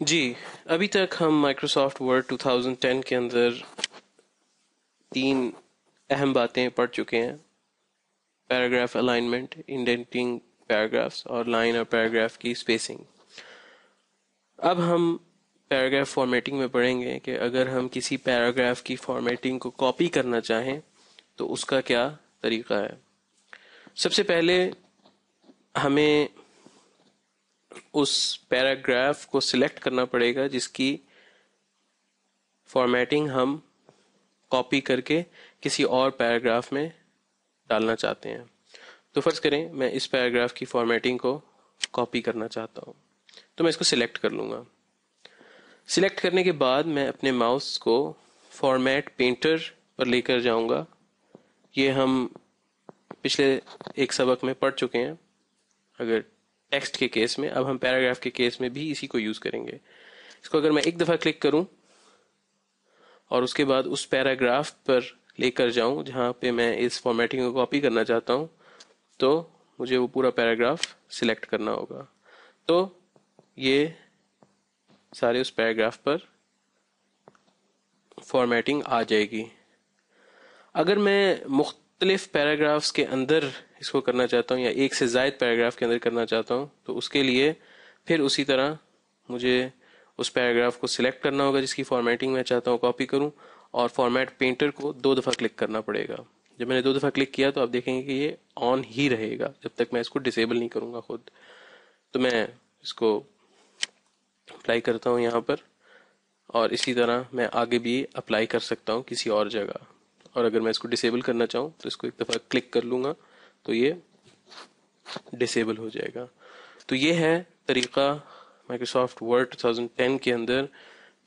جی، ابھی تک ہم مائکروسافٹ ورڈ 2010 کے اندر تین اہم باتیں پڑھ چکے ہیں: پیراگراف الائنمنٹ، انڈینٹنگ پیراگرافس اور لائن اور پیراگراف کی اسپیسنگ۔ اب ہم پیراگراف فارمیٹنگ میں پڑھیں گے کہ اگر ہم کسی پیراگراف کی فارمیٹنگ کو کاپی کرنا چاہیں تو اس کا کیا طریقہ ہے۔ سب سے پہلے ہمیں اس پیراگراف کو سلیکٹ کرنا پڑے گا جس کی فارمیٹنگ ہم کاپی کر کے کسی اور پیراگراف میں ڈالنا چاہتے ہیں۔ تو فرض کریں میں اس پیراگراف کی فارمیٹنگ کو کاپی کرنا چاہتا ہوں، تو میں اس کو سلیکٹ کر لوں گا۔ سلیکٹ کرنے کے بعد میں اپنے ماؤس کو فارمیٹ پینٹر پر لے کر جاؤں گا۔ یہ ہم پچھلے ایک سبق میں پڑھ چکے ہیں۔ اگر ٹیکسٹ کے کیس میں، اب ہم پیراگراف کے کیس میں بھی اسی کو یوز کریں گے۔ اس کو اگر میں ایک دفعہ کلک کروں اور اس کے بعد اس پیراگراف پر لے کر جاؤں جہاں پہ میں اس فارمیٹنگ کو کاپی کرنا چاہتا ہوں، تو مجھے وہ پورا پیراگراف سلیکٹ کرنا ہوگا۔ تو یہ سارے اس پیراگراف پر فارمیٹنگ آ جائے گی۔ اگر میں مختلف پیراگرافز کے اندر اس کو کرنا چاہتا ہوں یا ایک سے زائد پیراگراف کے اندر کرنا چاہتا ہوں، تو اس کے لیے پھر اسی طرح مجھے اس پیراگراف کو سلیکٹ کرنا ہوگا جس کی فارمیٹنگ میں چاہتا ہوں کاپی کروں، اور فارمیٹ پینٹر کو 2 دفعہ کلک کرنا پڑے گا۔ جب میں نے 2 دفعہ کلک کیا تو آپ دیکھیں گے کہ یہ آن ہی رہے گا جب تک میں اس کو ڈسیبل نہیں کروں گا خود۔ تو میں اس کو اپلائی کرتا ہوں یہاں پر، اور اسی طرح میں آگے بھی اپلائی کر سکتا ہوں کسی اور جگہ۔ اور اگر میں اس کو ڈسیبل کرنا چاہوں تو اس کو ایک دفعہ کلک کر لوں گا تو یہ ڈسیبل ہو جائے گا۔ تو یہ ہے طریقہ مائکروسافٹ ورڈ 2010 کے اندر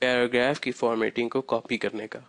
پیراگراف کی فارمیٹنگ کو کاپی کرنے کا۔